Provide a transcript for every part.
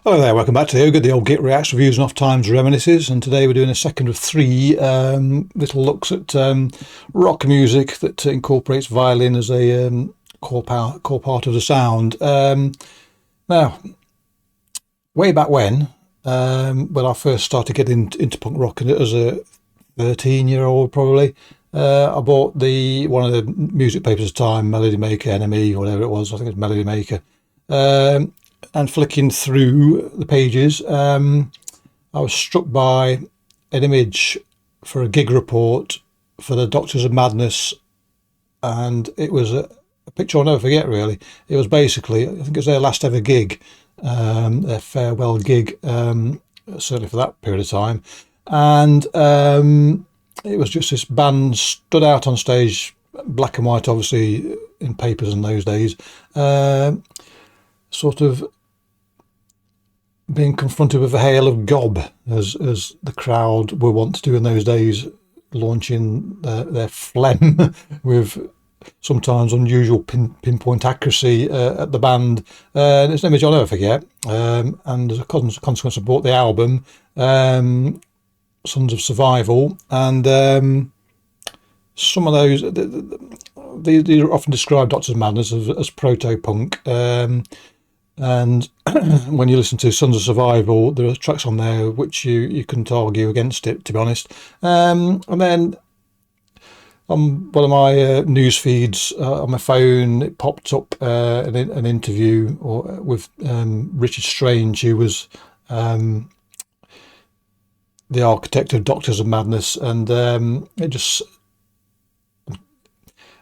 Hello there, welcome back to the Ogre, the old Git Reacts reviews and off times reminiscences, and today we're doing a second of three little looks at rock music that incorporates violin as a core part of the sound. Now, way back when I first started getting into punk rock as a 13-year-old probably, I bought one of the music papers at the time, Melody Maker, NME, whatever it was, I think it was Melody Maker. And flicking through the pages, I was struck by an image for a gig report for the Doctors of Madness, and it was a picture I'll never forget, really. It was basically, I think it was their last ever gig, their farewell gig, certainly for that period of time, and it was just this band stood out on stage, black and white, obviously, in papers in those days, sort of being confronted with a hail of gob, as the crowd were wont to do in those days, launching their phlegm with sometimes unusual pinpoint accuracy at the band. It's an image I'll never forget, and as a consequence I bought the album Sons of Survival, and some of those they often describe Doctors of Madness as proto-punk, and when you listen to Sons of Survival, there are tracks on there which you couldn't argue against it, to be honest. And then on one of my news feeds on my phone, it popped up an interview with Richard Strange, who was the architect of Doctors of Madness, and it just...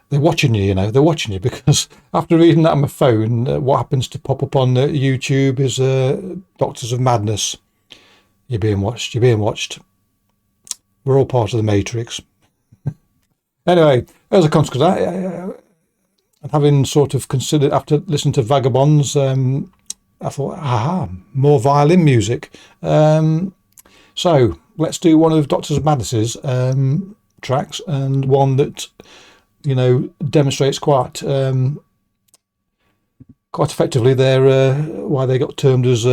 They're watching you, they're watching you, because after reading that on my phone, what happens to pop up on YouTube is Doctors of Madness. You're being watched. We're all part of the Matrix. Anyway, as a consequence, and having sort of considered, after listening to Vagabonds, I thought, aha, more violin music. So let's do one of Doctors of Madness's tracks, and one that demonstrates quite effectively why they got termed as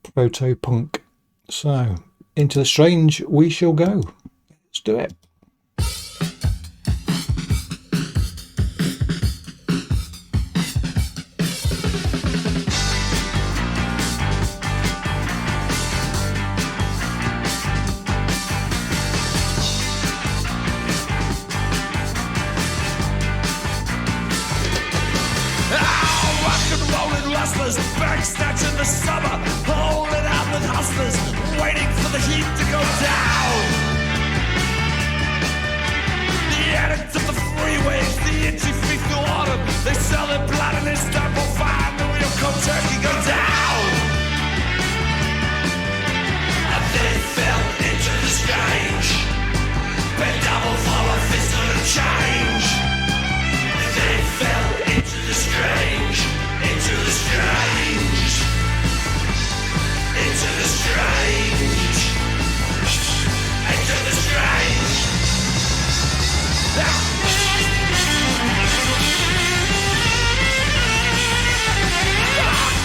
proto-punk. So, into the strange we shall go. Let's do it. Back snatching the summer, holding out with hustlers, waiting for the heat to go down. The addicts of the freeways, the itchy feet through autumn, they sell their blood and it's time for fire, the real cold turkey go down. And they fell into the strange, bent double for a fist of change. They fell into the strange, into the strange, into the strange, into the strange.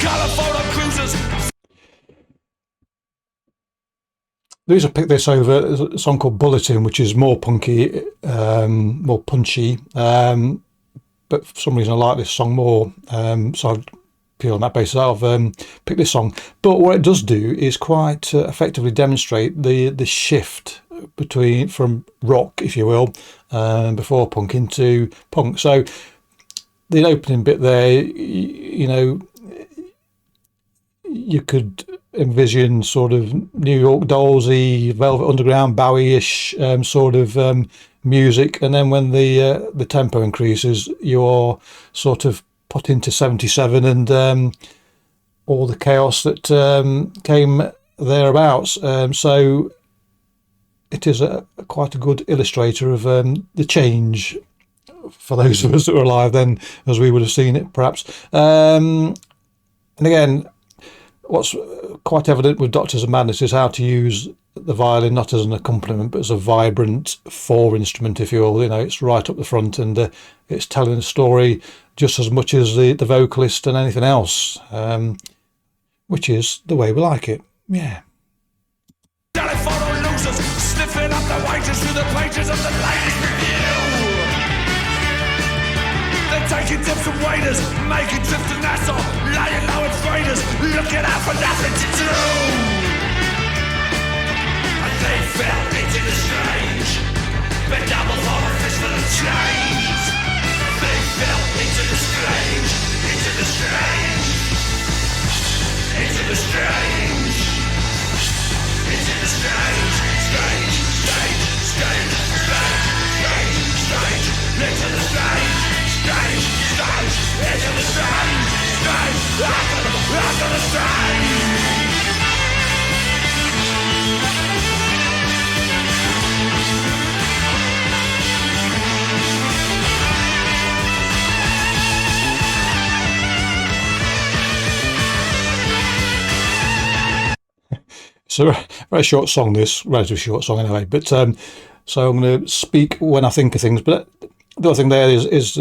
Color photo cruisers. The reason I picked this over is a song called Bulletin, which is more punky, more punchy, but for some reason I like this song more, so I've appealed on that basis. I've picked this song. But what it does do is quite effectively demonstrate the shift from rock, if you will, before punk, into punk. So the opening bit there, you could envision sort of New York Dolls-y, Velvet Underground, Bowie-ish sort of music, and then when the tempo increases, you're sort of put into 77 and all the chaos that came thereabouts. So it is quite a good illustrator of the change for those of us that were alive then, as we would have seen it perhaps. And again, what's quite evident with Doctors of Madness is how to use the violin not as an accompaniment but as a vibrant fore instrument, if you will. It's right up the front, and it's telling a story just as much as the vocalist and anything else. which is the way we like it. Yeah. Telephone losers, sniffing up the wages through the pages of the latest review. They're taking tips from waiters, making trips to Nassau, laying low in freighters, looking out for nothing to do. And they fell into the strange, but double for a fistful of change. They fell into the strange, into the strange, into the strange. Into the strange, strange, strange, strange, strange, strange, strange, into the strange, strange, strange, into the strange, strange, after the strange. It's a very short song, this, relatively short song anyway, but so I'm going to speak when I think of things. But the other thing there is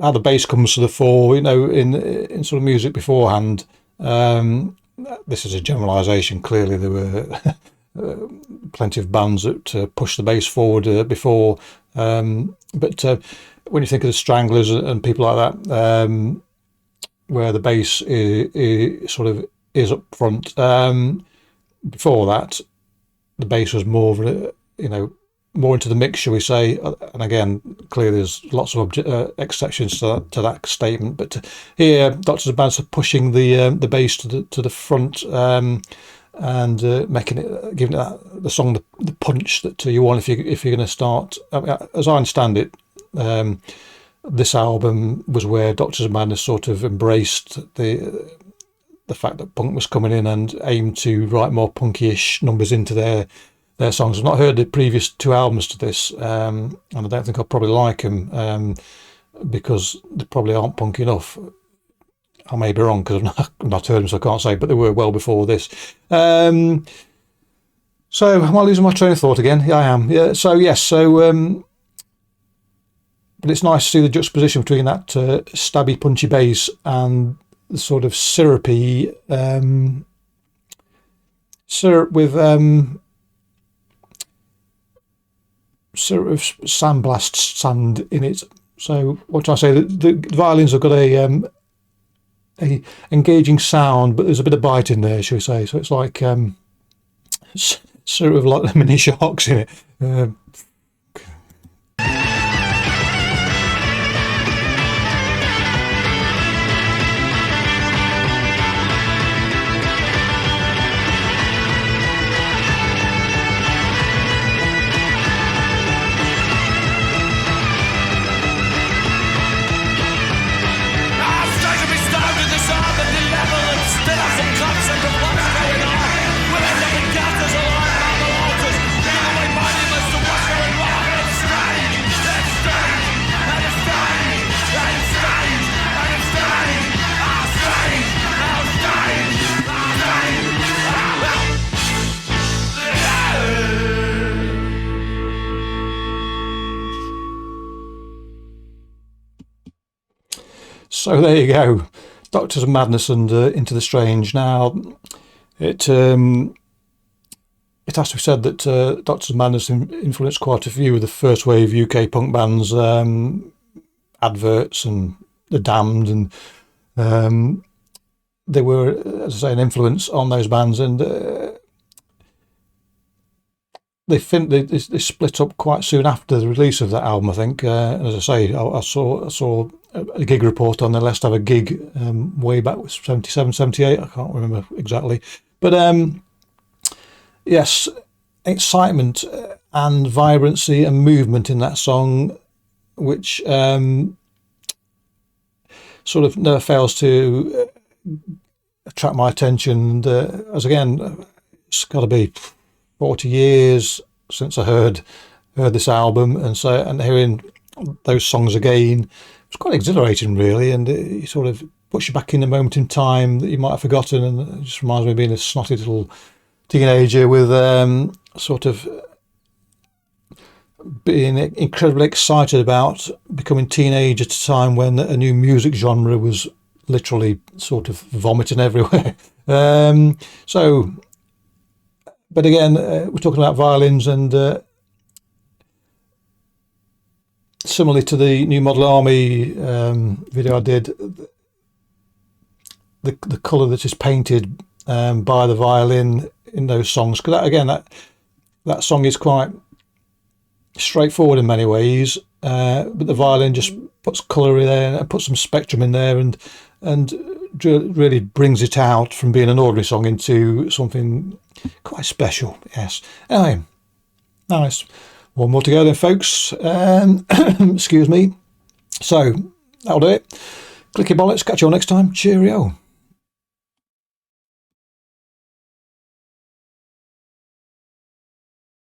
how the bass comes to the fore, in sort of music beforehand. This is a generalisation. Clearly there were plenty of bands that pushed the bass forward before, but when you think of the Stranglers and people like that, where the bass is up front, before that, the bass was more of more into the mix, shall we say? And again, clearly there's lots of exceptions to that statement. But here, Doctors and Bands are pushing the bass to the front and making it, giving the song the punch that you want if you're going to start. As I understand it, this album was where Doctors and Madness sort of embraced the fact that punk was coming in and aimed to write more punky-ish numbers into their songs. I've not heard the previous two albums to this, and I don't think I'll probably like them because they probably aren't punk enough. I may be wrong because I've not heard them, so I can't say, but they were well before this. So am I losing my train of thought again? Yeah, I am. Yeah. So yes. So but it's nice to see the juxtaposition between that stabby, punchy bass and the sort of syrupy syrup with sort of sandblast sand in it. So what do I say? The violins have got a engaging sound, but there's a bit of bite in there, shall we say? So it's like sort of like the mini sharks in it. So there you go, Doctors of Madness and Into the Strange. Now, it has to be said that Doctors of Madness influenced quite a few of the first wave UK punk bands, Adverts and The Damned, and they were, as I say, an influence on those bands, and they split up quite soon after the release of that album, I think. As I say, I saw a gig report on their Let's Have a Gig way back, 77, 78, I can't remember exactly. But yes, excitement and vibrancy and movement in that song, which sort of never fails to attract my attention. And as again, it's got to be 40 years since I heard this album, and hearing those songs again, it's quite exhilarating, really, and it sort of puts you back in a moment in time that you might have forgotten, and it just reminds me of being a snotty little teenager with sort of being incredibly excited about becoming teenage at a time when a new music genre was literally sort of vomiting everywhere. So, but again, we're talking about violins, and similarly to the New Model Army video I did, the colour that is painted by the violin in those songs, because that song is quite straightforward in many ways, but the violin just puts colour in there and puts some spectrum in there, and really brings it out from being an ordinary song into something quite special. Yes. Anyway, nice. One more to go then, folks. Excuse me. So that'll do it. Clicky bollocks. Catch you all next time. Cheerio.